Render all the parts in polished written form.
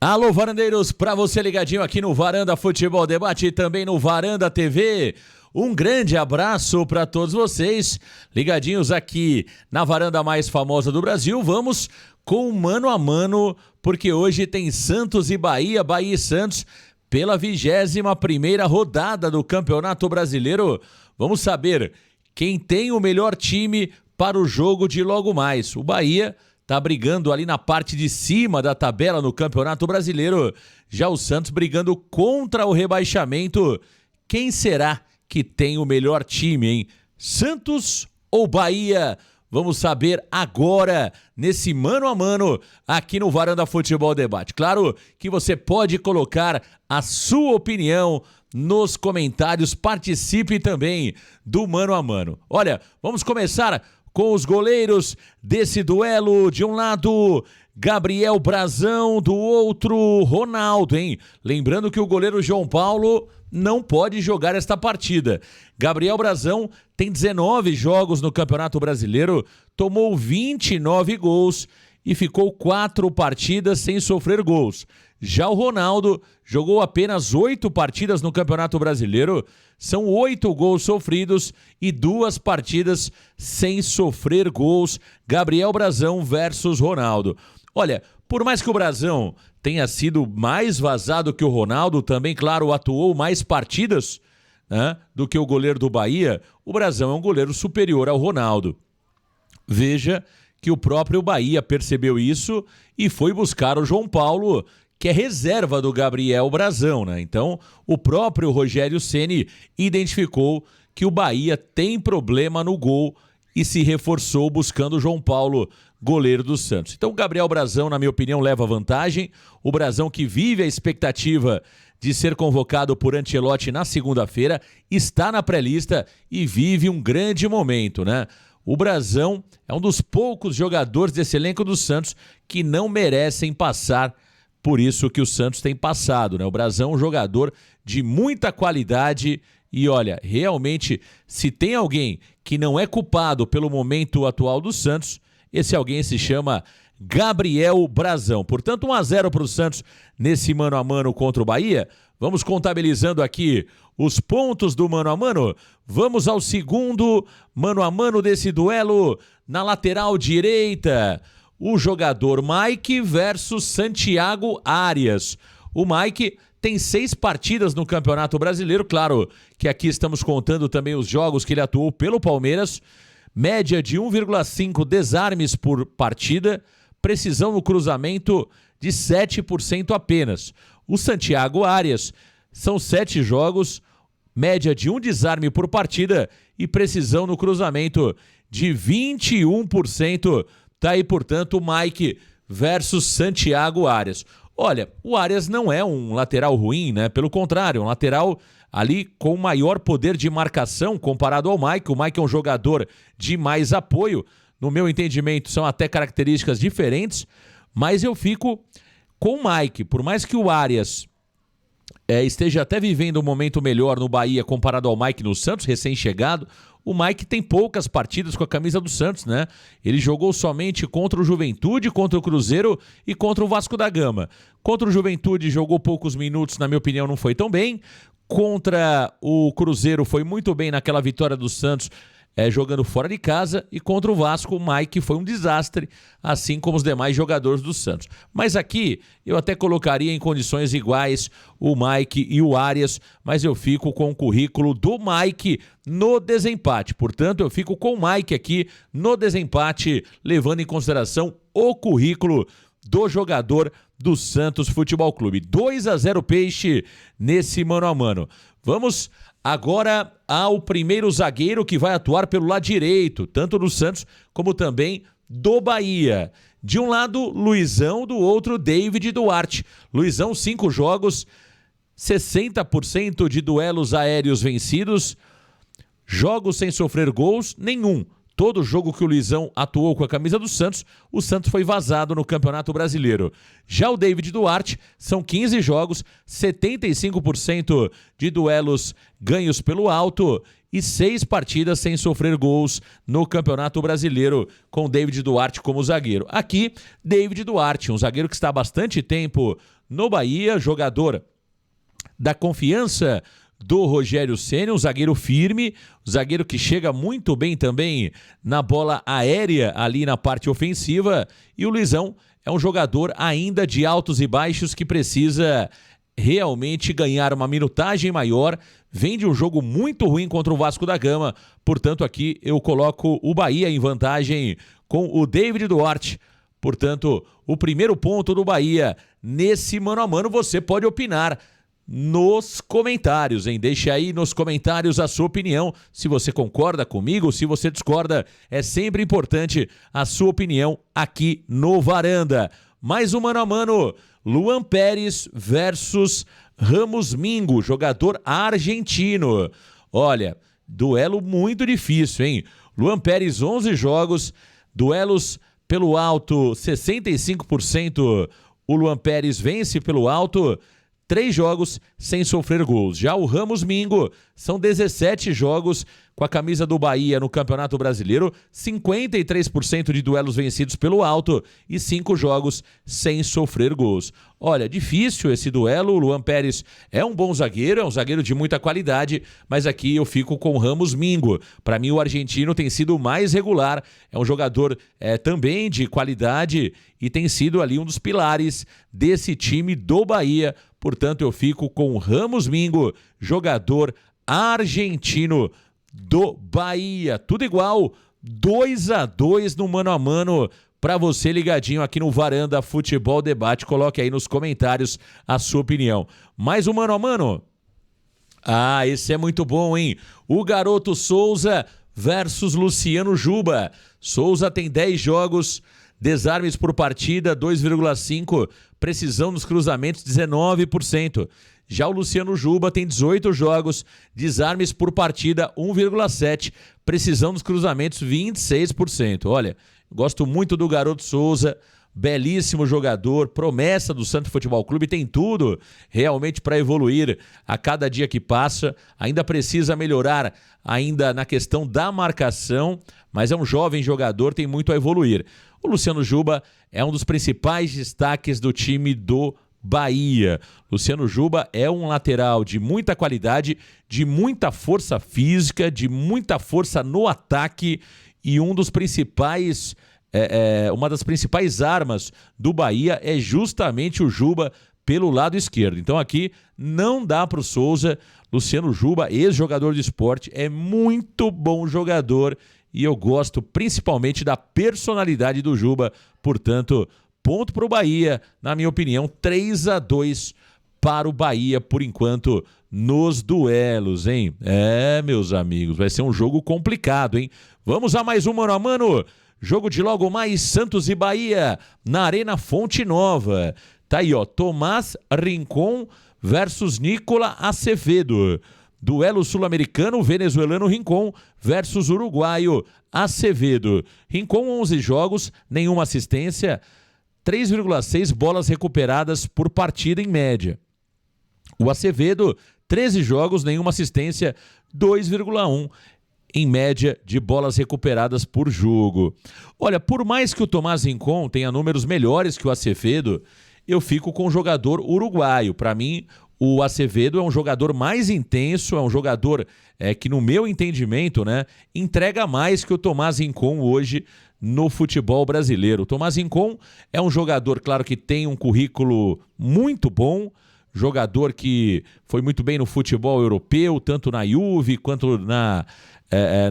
Alô, varandeiros, para você ligadinho aqui no Varanda Futebol Debate e também no Varanda TV. Um grande abraço para todos vocês, ligadinhos aqui na varanda mais famosa do Brasil. Vamos com mano a mano, porque hoje tem Santos e Bahia, Bahia e Santos, pela 21ª rodada do Campeonato Brasileiro. Vamos saber quem tem o melhor time para o jogo de logo mais. O Bahia tá brigando ali na parte de cima da tabela no Campeonato Brasileiro. Já o Santos brigando contra o rebaixamento. Quem será que tem o melhor time, hein? Santos ou Bahia? Vamos saber agora, nesse mano a mano, aqui no Varanda Futebol Debate. Claro que você pode colocar a sua opinião nos comentários. Participe também do mano a mano. Olha, vamos começar com os goleiros desse duelo. De um lado, Gabriel Brazão, do outro, Ronaldo, hein? Lembrando que o goleiro João Paulo não pode jogar esta partida. Gabriel Brazão tem 19 jogos no Campeonato Brasileiro, tomou 29 gols e ficou 4 partidas sem sofrer gols. Já o Ronaldo jogou apenas 8 partidas no Campeonato Brasileiro, são 8 gols sofridos e 2 partidas sem sofrer gols. Gabriel Brazão versus Ronaldo. Olha, por mais que o Brazão tenha sido mais vazado que o Ronaldo, também, claro, atuou mais partidas, né, do que o goleiro do Bahia, o Brazão é um goleiro superior ao Ronaldo. Veja que o próprio Bahia percebeu isso e foi buscar o João Paulo, que é reserva do Gabriel Brazão, né? Então, o próprio Rogério Ceni identificou que o Bahia tem problema no gol e se reforçou buscando o João Paulo, goleiro do Santos. Então, o Gabriel Brazão, na minha opinião, leva vantagem. O Brazão, que vive a expectativa de ser convocado por Ancelotti na segunda-feira, está na pré-lista e vive um grande momento, né? O Brazão é um dos poucos jogadores desse elenco do Santos que não merecem passar por isso que o Santos tem passado, né? O Brazão é um jogador de muita qualidade e, olha, realmente, se tem alguém que não é culpado pelo momento atual do Santos, esse alguém se chama Gabriel Brazão. Portanto, 1-0 para o Santos nesse mano a mano contra o Bahia. Vamos contabilizando aqui os pontos do mano a mano. Vamos ao segundo mano a mano desse duelo. Na lateral direita, o jogador Mike versus Santiago Arias. O Mike tem 6 partidas no Campeonato Brasileiro. Claro que aqui estamos contando também os jogos que ele atuou pelo Palmeiras. Média de 1,5 desarmes por partida. Precisão no cruzamento de 7% apenas. O Santiago Arias são 7 jogos, média de 1 desarme por partida e precisão no cruzamento de 21%. Tá aí, portanto, o Mike versus Santiago Arias. Olha, o Arias não é um lateral ruim, né? Pelo contrário, um lateral ali com maior poder de marcação comparado ao Mike. O Mike é um jogador de mais apoio. No meu entendimento, são até características diferentes, mas eu fico com o Mike. Por mais que o Arias esteja até vivendo um momento melhor no Bahia comparado ao Mike no Santos, recém-chegado, o Mike tem poucas partidas com a camisa do Santos, né? Ele jogou somente contra o Juventude, contra o Cruzeiro e contra o Vasco da Gama. Contra o Juventude jogou poucos minutos, na minha opinião não foi tão bem. Contra o Cruzeiro foi muito bem naquela vitória do Santos, jogando fora de casa, e contra o Vasco, o Mike foi um desastre, assim como os demais jogadores do Santos. Mas aqui, eu até colocaria em condições iguais o Mike e o Arias, mas eu fico com o currículo do Mike no desempate. Portanto, eu fico com o Mike aqui no desempate, levando em consideração o currículo do jogador do Santos Futebol Clube. 2-0 Peixe nesse mano a mano. Vamos agora ao primeiro zagueiro que vai atuar pelo lado direito, tanto do Santos como também do Bahia. De um lado, Luizão, do outro, David Duarte. Luizão, 5 jogos, 60% de duelos aéreos vencidos, jogos sem sofrer gols, nenhum. Todo jogo que o Luizão atuou com a camisa do Santos, o Santos foi vazado no Campeonato Brasileiro. Já o David Duarte, são 15 jogos, 75% de duelos ganhos pelo alto e 6 partidas sem sofrer gols no Campeonato Brasileiro, com David Duarte como zagueiro. Aqui, David Duarte, um zagueiro que está há bastante tempo no Bahia, jogador da confiança do Rogério Ceni, um zagueiro firme, um zagueiro que chega muito bem também na bola aérea ali na parte ofensiva, e o Luizão é um jogador ainda de altos e baixos que precisa realmente ganhar uma minutagem maior, vem de um jogo muito ruim contra o Vasco da Gama, portanto aqui eu coloco o Bahia em vantagem com o David Duarte. Portanto, o primeiro ponto do Bahia nesse mano a mano. Você pode opinar nos comentários, hein? Deixe aí nos comentários a sua opinião, se você concorda comigo, se você discorda. É sempre importante a sua opinião aqui no Varanda. Mais um mano a mano, Luan Pérez versus Ramos Mingo, jogador argentino. Olha, duelo muito difícil, hein? Luan Pérez, 11 jogos, duelos pelo alto, 65%. O Luan Pérez vence pelo alto, 3 jogos sem sofrer gols. Já o Ramos Mingo, são 17 jogos com a camisa do Bahia no Campeonato Brasileiro, 53% de duelos vencidos pelo alto e 5 jogos sem sofrer gols. Olha, difícil esse duelo. O Luan Pérez é um bom zagueiro, é um zagueiro de muita qualidade, mas aqui eu fico com o Ramos Mingo. Para mim, o argentino tem sido mais regular, é um jogador também de qualidade e tem sido ali um dos pilares desse time do Bahia. Portanto, eu fico com o Ramos Mingo, jogador argentino do Bahia. Tudo igual, 2-2 no mano a mano para você ligadinho aqui no Varanda Futebol Debate. Coloque aí nos comentários a sua opinião. Mais um mano a mano? Ah, esse é muito bom, hein? O garoto Souza versus Luciano Juba. Souza tem 10 jogos, desarmes por partida 2,5, precisão nos cruzamentos 19%. Já o Luciano Juba tem 18 jogos, desarmes por partida 1,7, precisão nos cruzamentos 26%. Olha, gosto muito do garoto Souza, belíssimo jogador, promessa do Santos Futebol Clube, tem tudo realmente para evoluir a cada dia que passa. Ainda precisa melhorar ainda na questão da marcação, mas é um jovem jogador, tem muito a evoluir. O Luciano Juba é um dos principais destaques do time do Bahia. Luciano Juba é um lateral de muita qualidade, de muita força física, de muita força no ataque e uma das principais armas do Bahia é justamente o Juba pelo lado esquerdo. Então aqui não dá para o Souza. Luciano Juba, ex-jogador de esporte, é muito bom jogador e eu gosto principalmente da personalidade do Juba. Portanto, ponto para o Bahia, na minha opinião, 3-2 para o Bahia, por enquanto, nos duelos, hein? Meus amigos, vai ser um jogo complicado, hein? Vamos a mais um mano a mano, jogo de logo mais Santos e Bahia, na Arena Fonte Nova. Tá aí, ó, Tomás Rincon versus Nicola Acevedo. Duelo sul-americano, venezuelano Rincon versus uruguaio Acevedo. Rincon, 11 jogos, nenhuma assistência, 3,6 bolas recuperadas por partida em média. O Acevedo, 13 jogos, nenhuma assistência, 2,1 em média de bolas recuperadas por jogo. Olha, por mais que o Tomás Rincon tenha números melhores que o Acevedo, eu fico com o jogador uruguaio. Para mim, o Acevedo é um jogador mais intenso, é um jogador que, no meu entendimento, né, entrega mais que o Tomás Rincon hoje no futebol brasileiro. O Tomás Rincon é um jogador, claro, que tem um currículo muito bom, jogador que foi muito bem no futebol europeu, tanto na Juve quanto na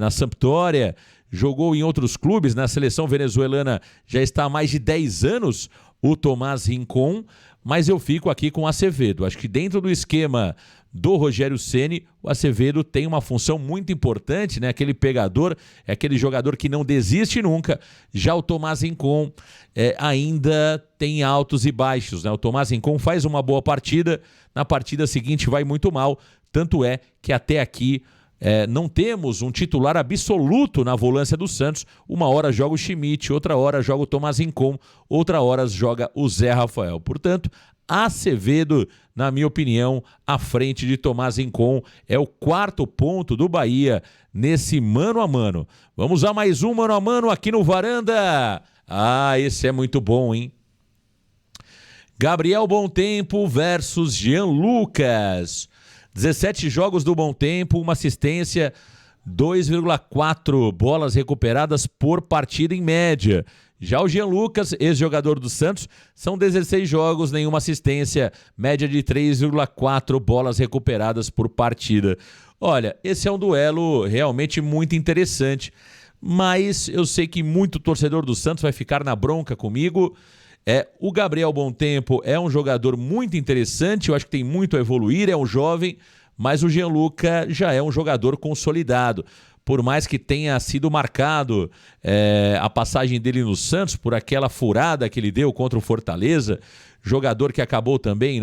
Sampdoria, jogou em outros clubes, na seleção venezuelana já está há mais de 10 anos o Tomás Rincon, mas eu fico aqui com o Acevedo. Acho que dentro do esquema do Rogério Ceni, o Acevedo tem uma função muito importante, né? Aquele pegador, é aquele jogador que não desiste nunca. Já o Tomás Rincon ainda tem altos e baixos, né? O Tomás Rincon faz uma boa partida, na partida seguinte vai muito mal, tanto é que até aqui não temos um titular absoluto na volância do Santos. Uma hora joga o Schmidt, outra hora joga o Tomás Rincon, outra hora joga o Zé Rafael. Portanto, Acevedo, na minha opinião, à frente de Tomás Rincon, é o 4º ponto do Bahia nesse mano a mano. Vamos a mais um mano a mano aqui no Varanda. Ah, esse é muito bom, hein? Gabriel Bom Tempo versus Jean Lucas. 17 jogos do Bom Tempo, uma assistência, 2,4 bolas recuperadas por partida em média. Já o Jean Lucas, ex-jogador do Santos, são 16 jogos, nenhuma assistência, média de 3,4 bolas recuperadas por partida. Olha, esse é um duelo realmente muito interessante, mas eu sei que muito torcedor do Santos vai ficar na bronca comigo. O Gabriel Bom Tempo é um jogador muito interessante, eu acho que tem muito a evoluir, é um jovem, mas o Jean Lucas já é um jogador consolidado. Por mais que tenha sido marcado a passagem dele no Santos por aquela furada que ele deu contra o Fortaleza, jogador que acabou também,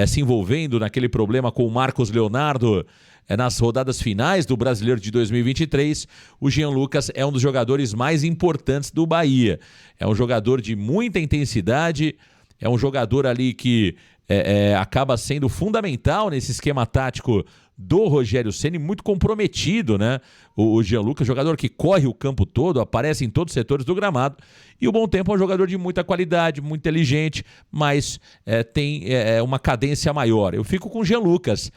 se envolvendo naquele problema com o Marcos Leonardo nas rodadas finais do Brasileiro de 2023, o Jean Lucas é um dos jogadores mais importantes do Bahia. É um jogador de muita intensidade, é um jogador ali que acaba sendo fundamental nesse esquema tático do Rogério Ceni, muito comprometido, o Jean Lucas, jogador que corre o campo todo, aparece em todos os setores do gramado, e o Bom Tempo é um jogador de muita qualidade, muito inteligente, mas tem uma cadência maior. Eu fico com o Jean Lucas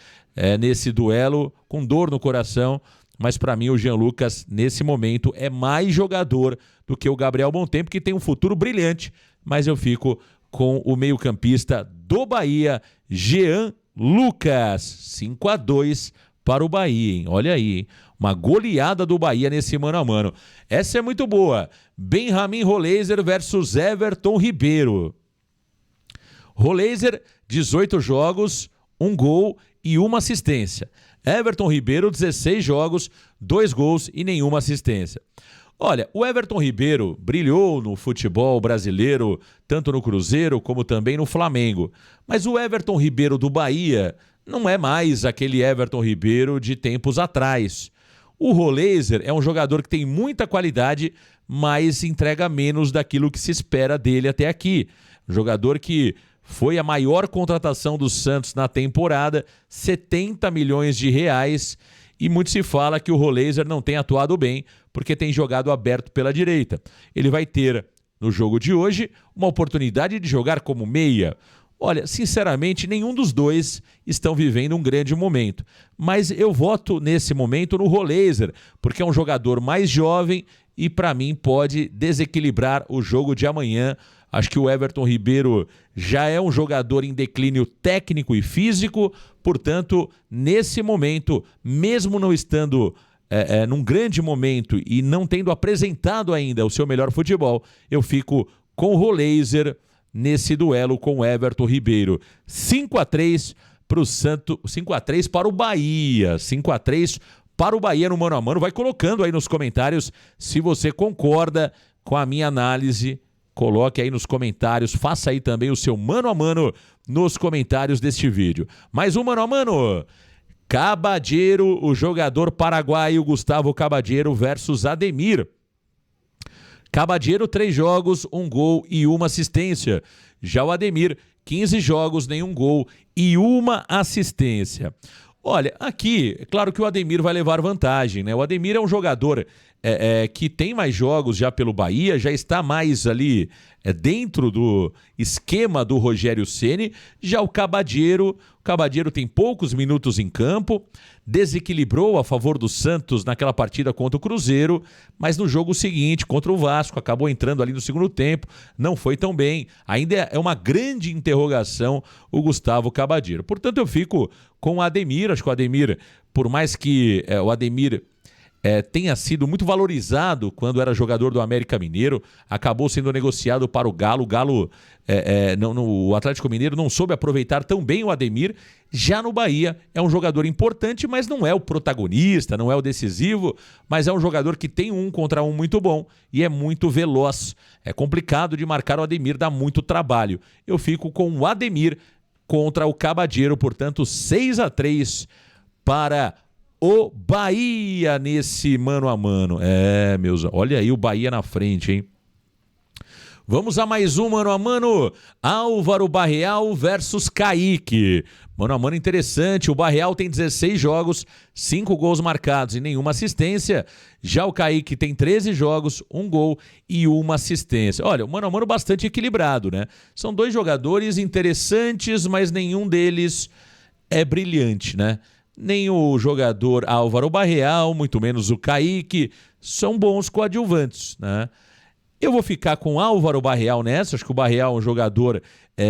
nesse duelo, com dor no coração, mas para mim o Jean Lucas, nesse momento, é mais jogador do que o Gabriel Bom Tempo, que tem um futuro brilhante, mas eu fico com o meio-campista do Bahia, Jean Lucas. 5-2 para o Bahia, hein? Olha aí, hein? Uma goleada do Bahia nesse mano a mano. Essa é muito boa. Benjamin Roleiser versus Everton Ribeiro. Roleiser, 18 jogos, 1 gol e 1 assistência. Everton Ribeiro, 16 jogos, 2 gols e nenhuma assistência. Olha, o Everton Ribeiro brilhou no futebol brasileiro, tanto no Cruzeiro como também no Flamengo. Mas o Everton Ribeiro do Bahia não é mais aquele Everton Ribeiro de tempos atrás. O Roleiser é um jogador que tem muita qualidade, mas entrega menos daquilo que se espera dele até aqui. Um jogador que foi a maior contratação do Santos na temporada, 70 milhões de reais, e muito se fala que o Roleiser não tem atuado bem, porque tem jogado aberto pela direita. Ele vai ter, no jogo de hoje, uma oportunidade de jogar como meia. Olha, sinceramente, nenhum dos dois estão vivendo um grande momento. Mas eu voto nesse momento no Roleiser, porque é um jogador mais jovem e, para mim, pode desequilibrar o jogo de amanhã. Acho que o Everton Ribeiro já é um jogador em declínio técnico e físico, portanto, nesse momento, mesmo não estando num grande momento e não tendo apresentado ainda o seu melhor futebol, eu fico com o Roleiser nesse duelo com o Everton Ribeiro. 5-3 para o Santos, 5-3 para o Bahia, 5-3 para o Bahia no mano a mano. Vai colocando aí nos comentários se você concorda com a minha análise. Coloque aí nos comentários, faça aí também o seu mano a mano nos comentários deste vídeo. Mais um mano a mano. Cabadeiro, o jogador paraguaio Gustavo Cabadeiro versus Ademir. Cabadeiro, 3 jogos, 1 gol e 1 assistência. Já o Ademir, 15 jogos, nenhum gol e 1 assistência. Olha, aqui, é claro que o Ademir vai levar vantagem, O Ademir é um jogador que tem mais jogos já pelo Bahia, já está mais ali dentro do esquema do Rogério Ceni. Já o Cabadeiro tem poucos minutos em campo, desequilibrou a favor do Santos naquela partida contra o Cruzeiro, mas no jogo seguinte, contra o Vasco, acabou entrando ali no segundo tempo, não foi tão bem. Ainda é uma grande interrogação o Gustavo Cabadeiro. Portanto, eu fico com o Ademir. Acho que o Ademir, por mais que o Ademir tenha sido muito valorizado quando era jogador do América Mineiro, acabou sendo negociado para o Galo. O Galo, o Atlético Mineiro não soube aproveitar tão bem o Ademir. Já no Bahia é um jogador importante, mas não é o protagonista, não é o decisivo, mas é um jogador que tem 1 contra 1 muito bom e é muito veloz. É complicado de marcar o Ademir, dá muito trabalho. Eu fico com o Ademir contra o Cabadeiro, portanto 6-3 para o Bahia nesse mano a mano. Olha aí o Bahia na frente, hein? Vamos a mais um mano a mano. Álvaro Barreal versus Kaique. Mano a mano interessante. O Barreal tem 16 jogos, 5 gols marcados e nenhuma assistência. Já o Kaique tem 13 jogos, 1 gol e 1 assistência. Olha, o mano a mano bastante equilibrado, né? São dois jogadores interessantes, mas nenhum deles é brilhante, né? Nem o jogador Álvaro Barreal, muito menos o Kaique, são bons coadjuvantes, né? Eu vou ficar com o Álvaro Barreal nessa. Acho que o Barreal é um jogador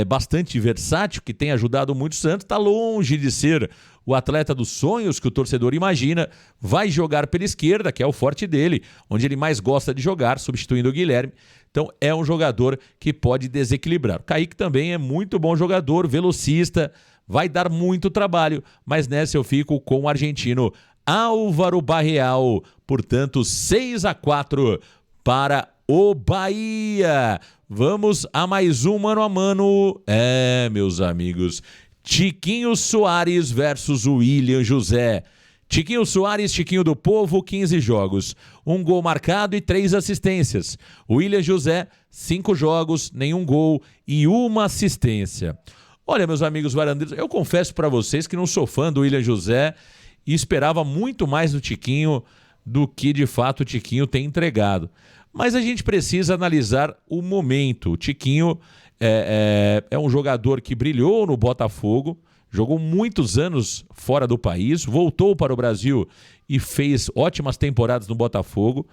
bastante versátil, que tem ajudado muito o Santos. Está longe de ser o atleta dos sonhos que o torcedor imagina. Vai jogar pela esquerda, que é o forte dele, onde ele mais gosta de jogar, substituindo o Guilherme. Então é um jogador que pode desequilibrar. O Kaique também é muito bom jogador, velocista, vai dar muito trabalho. Mas nessa eu fico com o argentino Álvaro Barreal. Portanto, 6-4 para o Bahia. Vamos a mais um mano a mano. Meus amigos, Tiquinho Soares versus William José. Tiquinho Soares, Tiquinho do Povo, 15 jogos, 1 gol marcado e 3 assistências. William José, 5 jogos, nenhum gol e 1 assistência. Olha, meus amigos varandeiros, eu confesso para vocês que não sou fã do William José e esperava muito mais do Tiquinho do que de fato o Tiquinho tem entregado. Mas a gente precisa analisar o momento. O Tiquinho é um jogador que brilhou no Botafogo, jogou muitos anos fora do país, voltou para o Brasil e fez ótimas temporadas no Botafogo,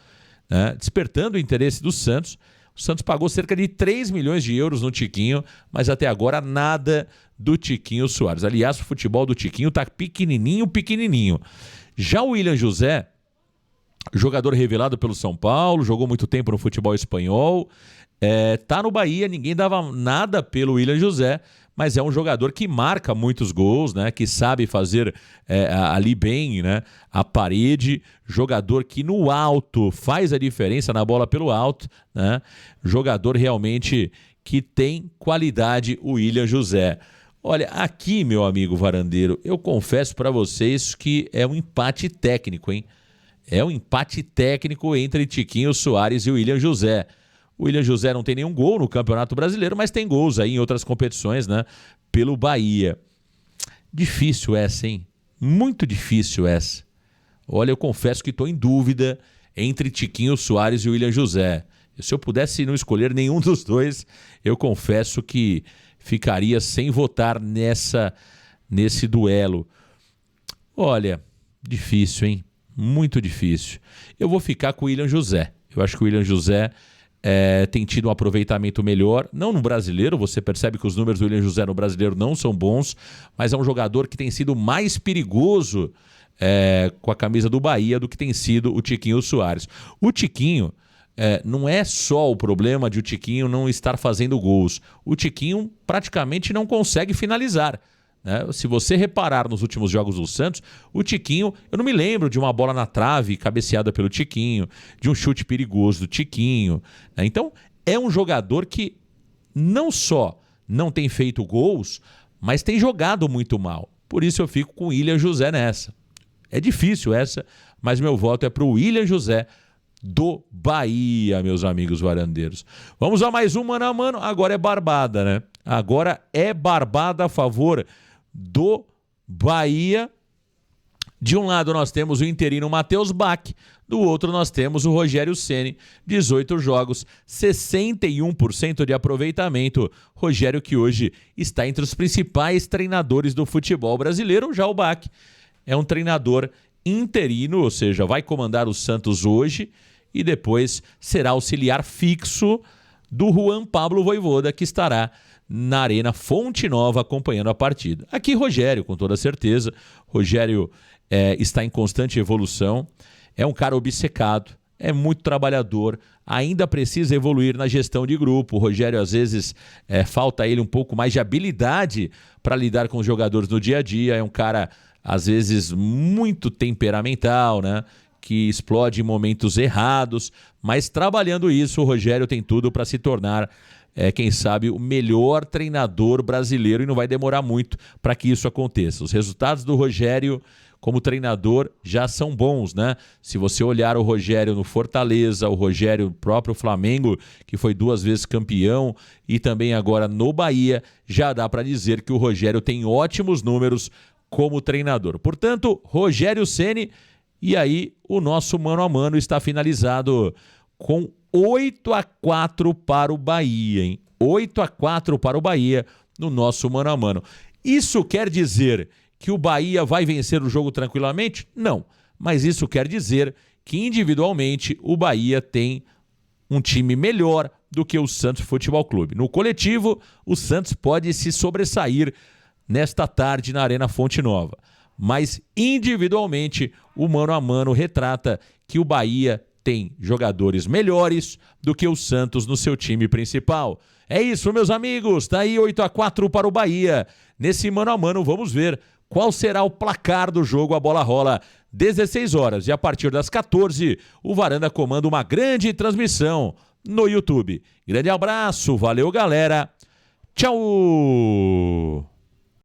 né, despertando o interesse do Santos. O Santos pagou cerca de 3 milhões de euros no Tiquinho, mas até agora nada do Tiquinho Soares. Aliás, o futebol do Tiquinho está pequenininho, pequenininho. Já o William José, jogador revelado pelo São Paulo, jogou muito tempo no futebol espanhol, tá no Bahia, ninguém dava nada pelo William José, mas é um jogador que marca muitos gols, né? Que sabe fazer ali bem, né? A parede, jogador que no alto faz a diferença na bola pelo alto, né? Jogador realmente que tem qualidade, o William José. Olha, aqui, meu amigo varandeiro, eu confesso para vocês que é um empate técnico, hein? É um empate técnico entre Tiquinho Soares e o William José. O William José não tem nenhum gol no Campeonato Brasileiro, mas tem gols aí em outras competições, né? Pelo Bahia. Difícil essa, hein? Muito difícil essa. Olha, eu confesso que estou em dúvida entre Tiquinho Soares e o William José. Se eu pudesse não escolher nenhum dos dois, eu confesso que ficaria sem votar nesse duelo. Olha, difícil, hein? Muito difícil. Eu vou ficar com o William José. Eu acho que o William José tem tido um aproveitamento melhor. Não no brasileiro, você percebe que os números do William José no brasileiro não são bons, mas é um jogador que tem sido mais perigoso com a camisa do Bahia do que tem sido o Tiquinho Soares. O Tiquinho não é só o problema de o Tiquinho não estar fazendo gols. O Tiquinho praticamente não consegue finalizar. Se você reparar nos últimos jogos do Santos, o Tiquinho, eu não me lembro de uma bola na trave cabeceada pelo Tiquinho, de um chute perigoso do Tiquinho. Então, é um jogador que não só não tem feito gols, mas tem jogado muito mal. Por isso eu fico com o William José nessa. É difícil essa, mas meu voto é para o William José do Bahia, meus amigos varandeiros. Vamos a mais um mano a mano. Agora é barbada, né? Agora é barbada a favor do Bahia. De um lado nós temos o interino Matheus Bach, do outro nós temos o Rogério Ceni, 18 jogos, 61% de aproveitamento. Rogério que hoje está entre os principais treinadores do futebol brasileiro. Já o Bach é um treinador interino, ou seja, vai comandar o Santos hoje e depois será auxiliar fixo do Juan Pablo Vojvoda, que estará na Arena Fonte Nova acompanhando a partida. Aqui Rogério, com toda certeza. Rogério está em constante evolução, é um cara obcecado, é muito trabalhador, ainda precisa evoluir na gestão de grupo. O Rogério, às vezes, falta a ele um pouco mais de habilidade para lidar com os jogadores no dia a dia. É um cara, às vezes, muito temperamental, né? Que explode em momentos errados, mas trabalhando isso, o Rogério tem tudo para se tornar quem sabe, o melhor treinador brasileiro, e não vai demorar muito para que isso aconteça. Os resultados do Rogério como treinador já são bons, né? Se você olhar o Rogério no Fortaleza, o Rogério próprio Flamengo, que foi 2 vezes campeão, e também agora no Bahia, já dá para dizer que o Rogério tem ótimos números como treinador. Portanto, Rogério Ceni, e aí o nosso mano a mano está finalizado com 8-4 para o Bahia, hein? 8-4 para o Bahia no nosso mano a mano. Isso quer dizer que o Bahia vai vencer o jogo tranquilamente? Não, mas isso quer dizer que individualmente o Bahia tem um time melhor do que o Santos Futebol Clube. No coletivo, o Santos pode se sobressair nesta tarde na Arena Fonte Nova, mas individualmente o mano a mano retrata que o Bahia tem jogadores melhores do que o Santos no seu time principal. É isso, meus amigos, tá aí 8-4 para o Bahia. Nesse mano a mano vamos ver qual será o placar do jogo. A bola rola 16 horas e a partir das 14 o Varanda comanda uma grande transmissão no YouTube. Grande abraço, valeu galera, tchau!